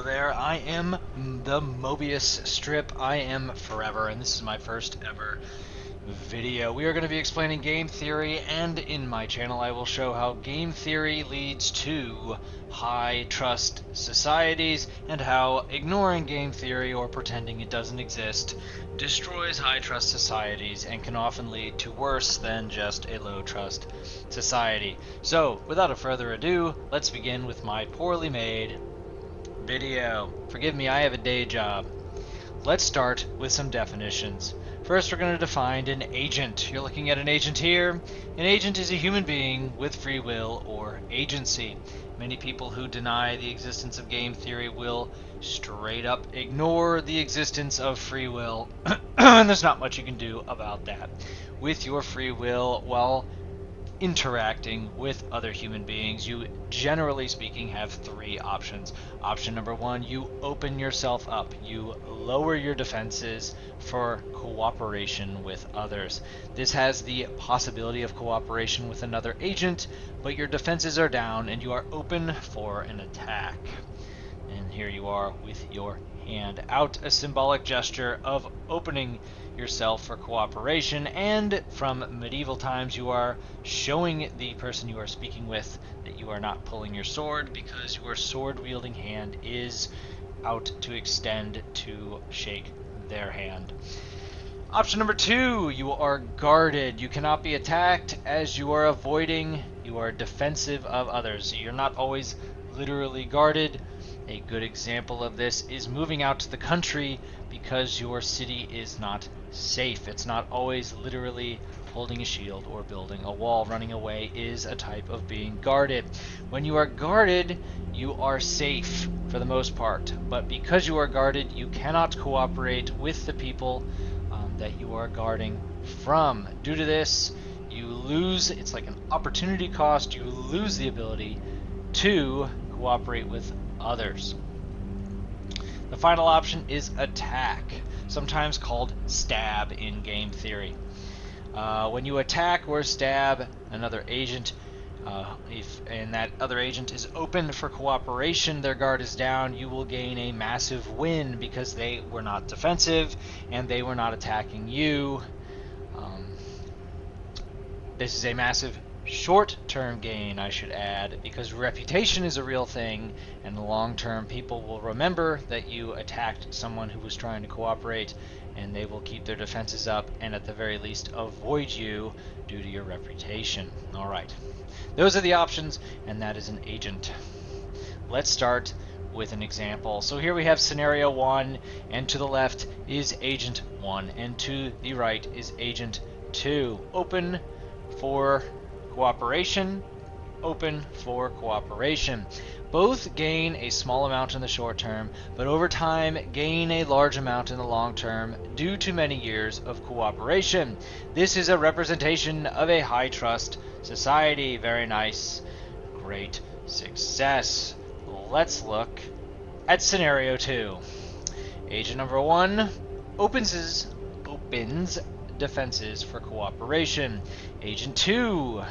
there, I am the Mobius strip. I am forever, and this is my first ever video. We are going to be explaining game theory, and in my channel I will show how game theory leads to high trust societies, and how ignoring game theory or pretending it doesn't exist destroys high trust societies and can often lead to worse than just a low trust society. So, without further ado, let's begin with my poorly made video. Forgive me, I have a day job. Let's start with some definitions. First, we're going to define an agent. You're looking at an agent here. An agent is a human being with free will or agency. Many people who deny the existence of game theory will straight up ignore the existence of free will, and there's not much you can do about that. With your free will, while interacting with other human beings, you generally speaking have three options. Option number one, you open yourself up. You lower your defenses for cooperation with others. This has the possibility of cooperation with another agent, but your defenses are down and you are open for an attack. And here you are with your hand out, a symbolic gesture of opening yourself for cooperation, and from medieval times you are showing the person you are speaking with that you are not pulling your sword, because your sword wielding hand is out to extend to shake their hand. Option number two, you are guarded. You cannot be attacked as you are avoiding, you are defensive of others. So you're not always literally guarded. A good example of this is moving out to the country because your city is not safe. It's not always literally holding a shield or building a wall. Running away is a type of being guarded. When you are guarded, you are safe for the most part, but because you are guarded, you cannot cooperate with the people that you are guarding from. Due to this, you lose, it's like an opportunity cost, you lose the ability to cooperate with others. The final option is attack, sometimes called stab in game theory. When you attack or stab another agent, and that other agent is open for cooperation, their guard is down, you will gain a massive win because they were not defensive and they were not attacking you. This is a massive short-term gain, I should add, because reputation is a real thing, and in the long term people will remember that you attacked someone who was trying to cooperate, and they will keep their defenses up and at the very least avoid you due to your reputation. Alright, those are the options, and that is an agent. Let's start with an example. So here we have scenario 1, and to the left is agent 1, and to the right is agent 2. Open for cooperation, open for cooperation. Both gain a small amount in the short term, but over time gain a large amount in the long term due to many years of cooperation. This is a representation of a high trust society. Very nice. Great success. Let's look at scenario 2. Agent number 1 opens defenses for cooperation. Agent 2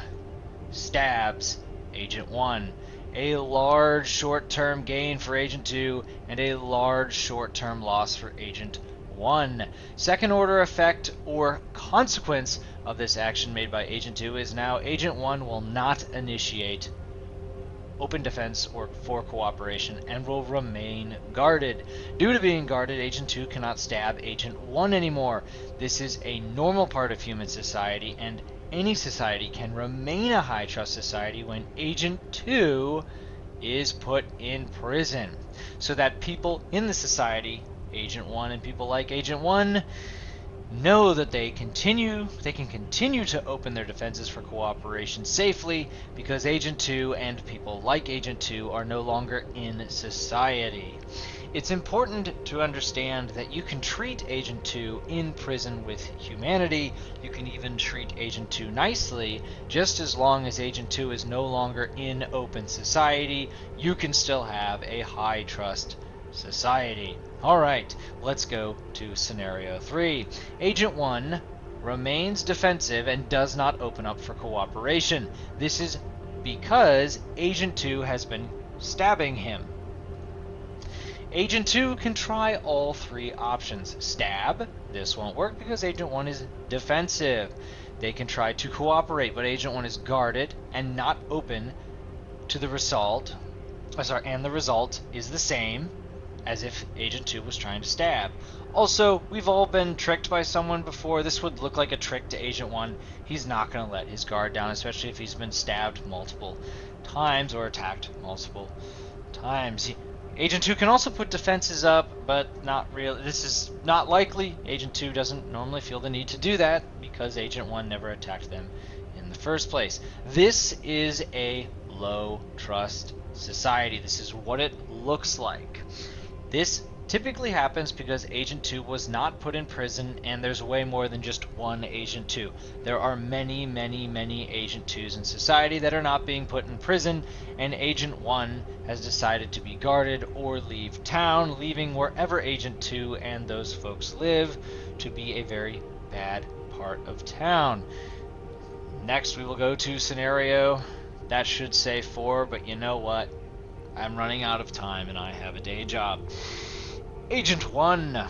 stabs Agent 1. A large short-term gain for Agent 2 and a large short-term loss for Agent 1. Second order effect or consequence of this action made by Agent 2 is now Agent 1 will not initiate open defense or for cooperation and will remain guarded. Due to being guarded, Agent 2 cannot stab Agent 1 anymore. This is a normal part of human society, and any society can remain a high trust society when Agent 2 is put in prison, so that people in the society, Agent 1 and people like Agent 1, know that they can continue to open their defenses for cooperation safely because Agent 2 and people like Agent 2 are no longer in society. It's important to understand that you can treat Agent 2 in prison with humanity. You can even treat Agent 2 nicely. Just as long as Agent 2 is no longer in open society, you can still have a high trust society. Alright, let's go to scenario 3. Agent 1 remains defensive and does not open up for cooperation. This is because Agent 2 has been stabbing him. Agent 2 can try all three options. Stab, this won't work because Agent 1 is defensive. They can try to cooperate, but Agent 1 is guarded and not open to the result. And the result is the same as if Agent 2 was trying to stab. Also, we've all been tricked by someone before. This would look like a trick to Agent 1. He's not going to let his guard down, especially if he's been stabbed multiple times or attacked multiple times. Agent 2 can also put defenses up, but not real. This is not likely. Agent 2 doesn't normally feel the need to do that because Agent 1 never attacked them in the first place. This is a low trust society. This is what it looks like. This typically happens because Agent 2 was not put in prison, and there's way more than just one Agent 2. There are many, many, many Agent 2s in society that are not being put in prison, and Agent 1 has decided to be guarded or leave town, leaving wherever Agent 2 and those folks live to be a very bad part of town. Next, we will go to scenario that should say 4, but you know what? I'm running out of time and I have a day job. Agent 1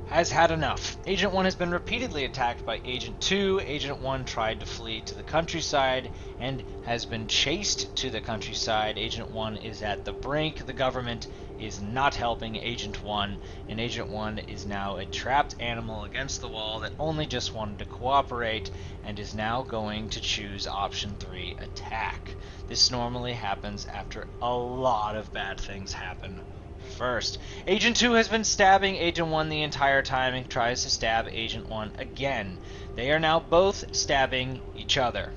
has had enough. Agent 1 has been repeatedly attacked by Agent 2. Agent 1 tried to flee to the countryside and has been chased to the countryside. Agent 1 is at the brink. The government is not helping Agent 1, and Agent 1 is now a trapped animal against the wall that only just wanted to cooperate and is now going to choose option 3, attack. This normally happens after a lot of bad things happen first. Agent 2 has been stabbing Agent 1 the entire time and tries to stab Agent 1 again. They are now both stabbing each other.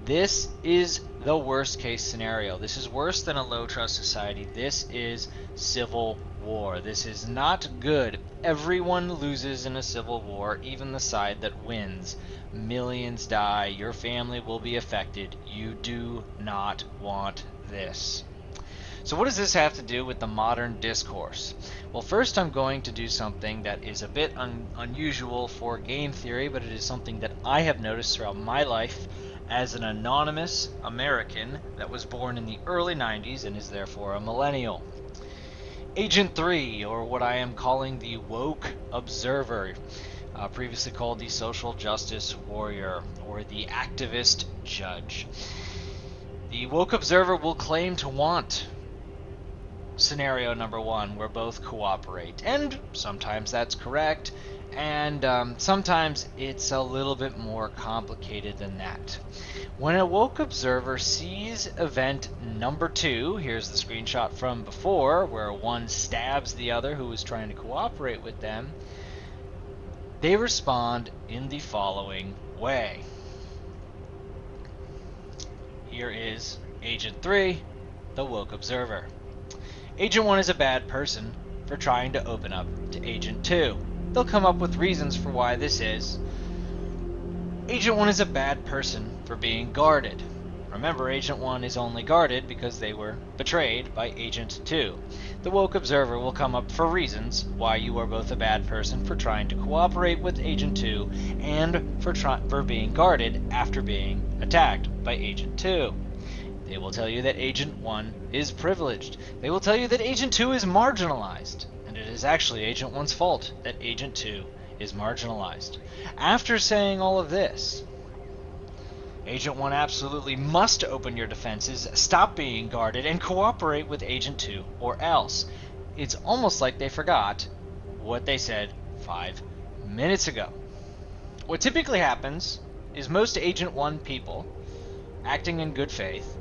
This is the worst case scenario. This is worse than a low trust society. This is civil war. This is not good. Everyone loses in a civil war, even the side that wins. Millions die. Your family will be affected. You do not want this. So what does this have to do with the modern discourse? Well, first I'm going to do something that is a bit unusual for game theory, but it is something that I have noticed throughout my life as an anonymous American that was born in the early 90s and is therefore a millennial. Agent 3, or what I am calling the woke observer, previously called the social justice warrior, or the activist judge. The woke observer will claim to want scenario number 1, where both cooperate, and sometimes that's correct, and sometimes it's a little bit more complicated than that. When a woke observer sees event number 2, here's the screenshot from before, where one stabs the other who is trying to cooperate with them, they respond in the following way. Here is Agent 3, the woke observer. Agent 1 is a bad person for trying to open up to Agent 2. They'll come up with reasons for why this is. Agent 1 is a bad person for being guarded. Remember, Agent 1 is only guarded because they were betrayed by Agent 2. The woke observer will come up for reasons why you are both a bad person for trying to cooperate with Agent 2 and for being guarded after being attacked by Agent 2. They will tell you that Agent 1 is privileged. They will tell you that Agent 2 is marginalized, and it is actually Agent 1's fault that Agent 2 is marginalized. After saying all of this, Agent 1 absolutely must open your defenses, stop being guarded, and cooperate with Agent 2, or else. It's almost like they forgot what they said 5 minutes ago. What typically happens is most Agent 1 people, acting in good faith,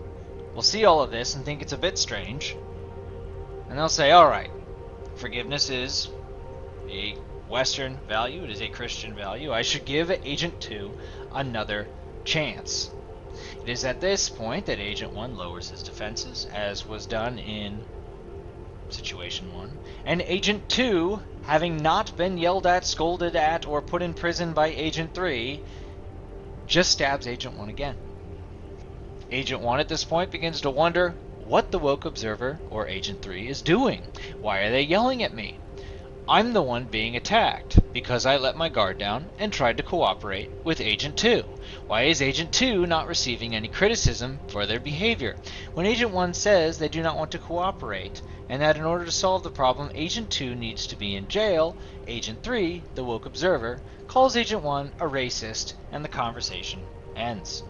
will see all of this and think it's a bit strange, and they'll say, alright, forgiveness is a Western value, it is a Christian value, I should give Agent 2 another chance. It is at this point that Agent 1 lowers his defenses, as was done in Situation 1, and Agent 2, having not been yelled at, scolded at, or put in prison by Agent 3, just stabs Agent 1 again. Agent 1 at this point begins to wonder what the woke observer, or Agent 3, is doing. Why are they yelling at me? I'm the one being attacked. Because I let my guard down and tried to cooperate with Agent 2. Why is Agent 2 not receiving any criticism for their behavior? When Agent 1 says they do not want to cooperate, and that in order to solve the problem, Agent 2 needs to be in jail, Agent 3, the woke observer, calls Agent 1 a racist, and the conversation ends.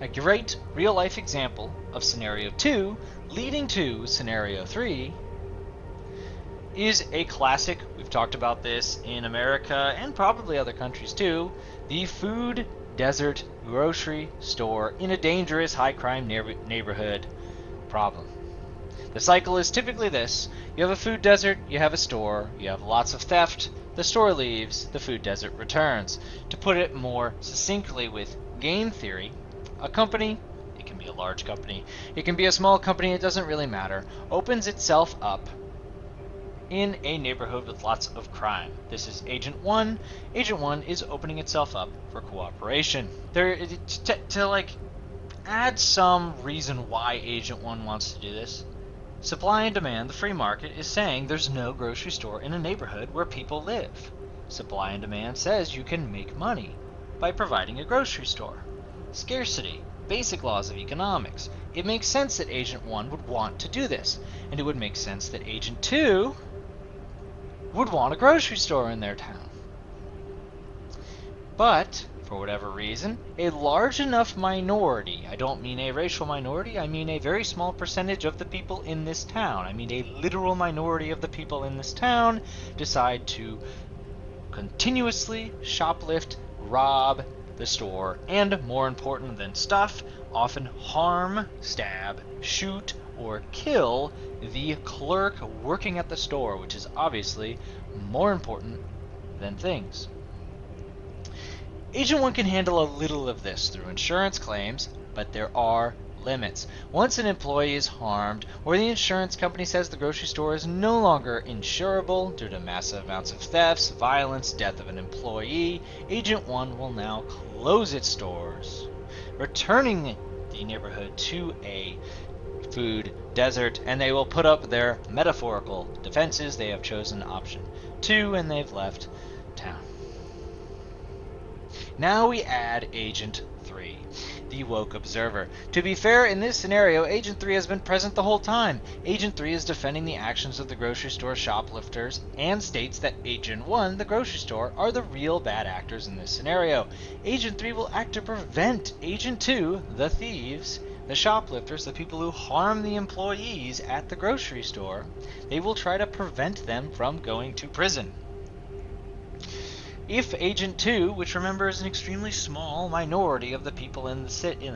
A great real-life example of Scenario 2 leading to Scenario 3 is a classic, we've talked about this in America and probably other countries too, the food desert grocery store in a dangerous high-crime neighborhood problem. The cycle is typically this: you have a food desert, you have a store, you have lots of theft, the store leaves, the food desert returns. To put it more succinctly with game theory, a company, it can be a large company, it can be a small company, it doesn't really matter, opens itself up in a neighborhood with lots of crime. This is Agent 1. Agent 1 is opening itself up for cooperation. To like add some reason why Agent 1 wants to do this, supply and demand, the free market, is saying there's no grocery store in a neighborhood where people live. Supply and demand says you can make money by providing a grocery store. Scarcity, basic laws of economics. It makes sense that Agent 1 would want to do this, and it would make sense that Agent 2 would want a grocery store in their town. But, for whatever reason, a large enough minority, I don't mean a racial minority, I mean a very small percentage of the people in this town, I mean a literal minority of the people in this town, decide to continuously shoplift, rob the store, and more important than stuff, often harm, stab, shoot, or kill the clerk working at the store, which is obviously more important than things. Agent 1 can handle a little of this through insurance claims, but there are limits. Once an employee is harmed, or the insurance company says the grocery store is no longer insurable due to massive amounts of thefts, violence, death of an employee, Agent 1 will now close its stores, returning the neighborhood to a food desert, and they will put up their metaphorical defenses. They have chosen option 2, and they've left town. Now we add Agent 3, the woke observer. To be fair, in this scenario, Agent 3 has been present the whole time. Agent 3 is defending the actions of the grocery store shoplifters and states that Agent 1, the grocery store, are the real bad actors in this scenario. Agent 3 will act to prevent Agent 2, the thieves, the shoplifters, the people who harm the employees at the grocery store. They will try to prevent them from going to prison. If Agent 2, which remember is an extremely small minority of the people in the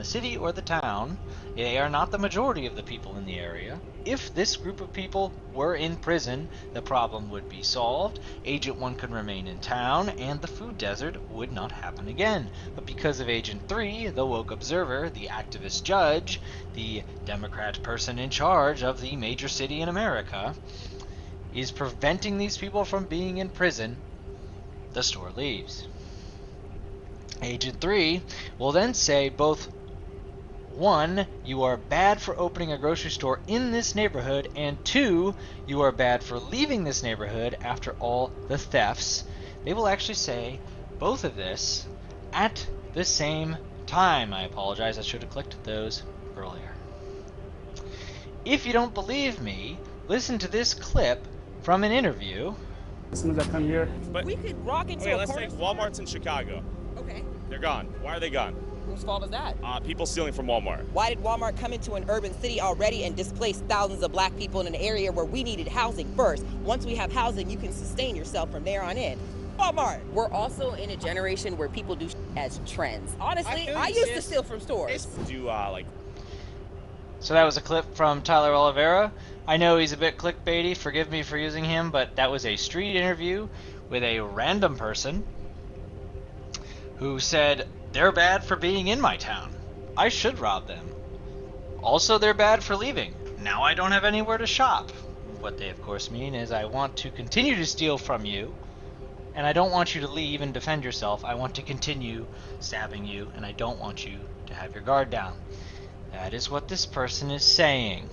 city or the town, they are not the majority of the people in the area, if this group of people were in prison, the problem would be solved, Agent 1 could remain in town, and the food desert would not happen again. But because of Agent 3, the woke observer, the activist judge, the Democrat person in charge of the major city in America, is preventing these people from being in prison, the store leaves. Agent 3 will then say both 1, you are bad for opening a grocery store in this neighborhood, and 2, you are bad for leaving this neighborhood after all the thefts. They will actually say both of this at the same time. I apologize, I should have clicked those earlier. If you don't believe me, listen to this clip from an interview. As soon as I come here, But We could walk into okay, a let's corner take store. Walmart's in Chicago. Okay. They're gone. Why are they gone? Whose fault is that? People stealing from Walmart. Why did Walmart come into an urban city already and displace thousands of black people in an area where we needed housing first? Once we have housing, you can sustain yourself from there on in. Walmart. We're also in a generation where people do as trends. Honestly, I used to steal from stores. So that was a clip from Tyler Oliveira. I know he's a bit clickbaity, forgive me for using him, but that was a street interview with a random person who said, they're bad for being in my town. I should rob them. Also, they're bad for leaving. Now I don't have anywhere to shop. What they of course mean is I want to continue to steal from you, and I don't want you to leave and defend yourself. I want to continue stabbing you, and I don't want you to have your guard down. That is what this person is saying.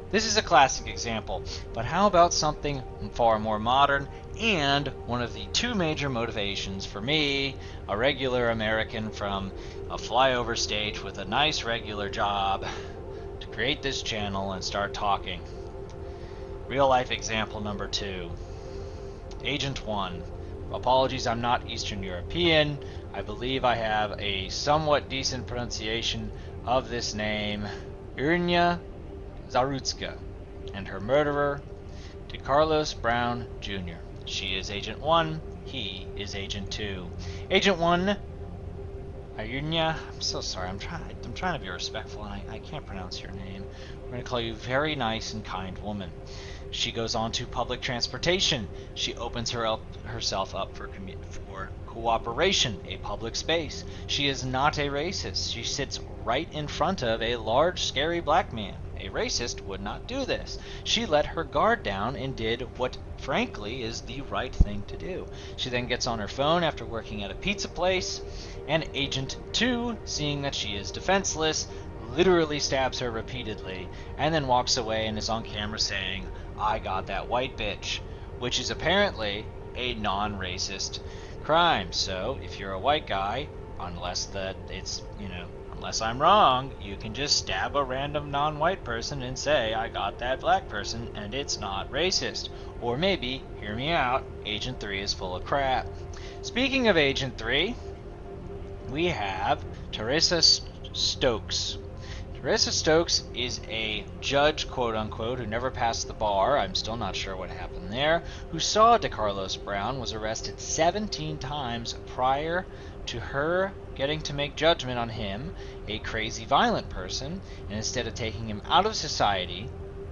This is a classic example, but how about something far more modern and one of the two major motivations for me, a regular American from a flyover state with a nice regular job, to create this channel and start talking. Real life example number 2. Agent 1. Apologies, I'm not Eastern European. I believe I have a somewhat decent pronunciation of this name. Irina Zarutska, and her murderer, DeCarlos Brown Jr. She is Agent 1, he is Agent 2. Agent 1, Irina, I'm so sorry, I'm trying to be respectful and I can't pronounce your name. We're going to call you very nice and kind woman. She goes on to public transportation. She opens herself up for cooperation, a public space. She is not a racist. She sits right in front of a large, scary black man. A racist would not do this. She let her guard down and did what, frankly, is the right thing to do. She then gets on her phone after working at a pizza place, and Agent 2, seeing that she is defenseless, literally stabs her repeatedly, and then walks away and is on camera saying, "I got that white bitch," which is apparently a non-racist crime. So if you're a white guy, unless I'm wrong, you can just stab a random non-white person and say, "I got that black person," and it's not racist. Or maybe, hear me out, Agent 3 is full of crap. Speaking of Agent 3, we have Teresa Stokes. Teresa Stokes is a judge, quote-unquote, who never passed the bar. I'm still not sure what happened there. Who saw DeCarlos Brown, was arrested 17 times prior to her getting to make judgment on him, a crazy, violent person, and instead of taking him out of society,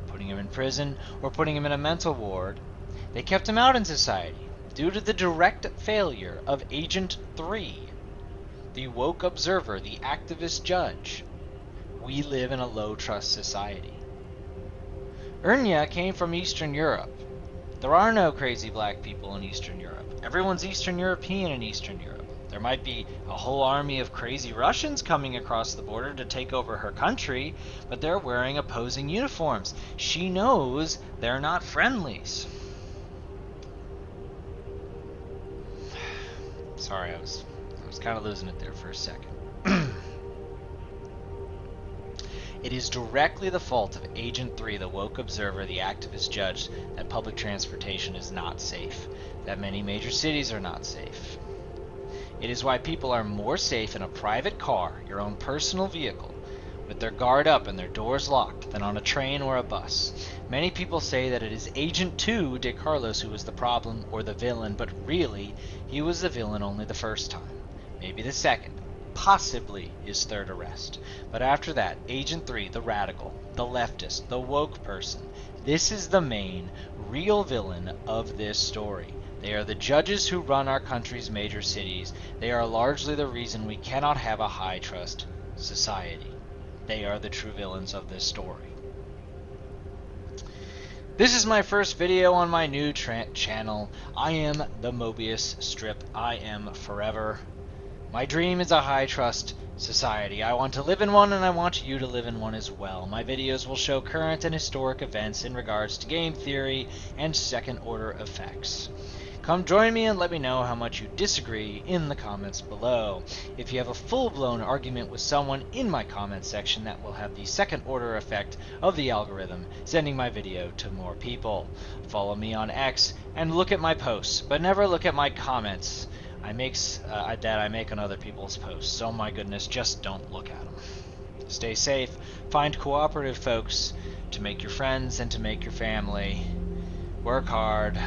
putting him in prison, or putting him in a mental ward, they kept him out in society due to the direct failure of Agent 3, the woke observer, the activist judge. We live in a low-trust society. Irina came from Eastern Europe. There are no crazy black people in Eastern Europe. Everyone's Eastern European in Eastern Europe. There might be a whole army of crazy Russians coming across the border to take over her country, but they're wearing opposing uniforms. She knows they're not friendlies. Sorry, I was kind of losing it there for a second. It is directly the fault of Agent 3, the woke observer, the activist judge, that public transportation is not safe, that many major cities are not safe. It is why people are more safe in a private car, your own personal vehicle, with their guard up and their doors locked, than on a train or a bus. Many people say that it is Agent 2, DeCarlos, who was the problem or the villain, but really, he was the villain only the first time, maybe the second, possibly his third arrest. But after that, Agent 3, the radical, the leftist, the woke person, this is the main, real villain of this story. They are the judges who run our country's major cities. They are largely the reason we cannot have a high-trust society. They are the true villains of this story. This is my first video on my new channel. I am the Mobius Strip. I am forever. My dream is a high-trust society. I want to live in one, and I want you to live in one as well. My videos will show current and historic events in regards to game theory and second-order effects. Come join me and let me know how much you disagree in the comments below. If you have a full-blown argument with someone in my comments section, that will have the second-order effect of the algorithm, sending my video to more people. Follow me on X and look at my posts, but never look at my comments I make on other people's posts. So my goodness, just don't look at them. Stay safe, find cooperative folks to make your friends and to make your family. Work hard,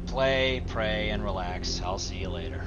play, pray, and relax. I'll see you later.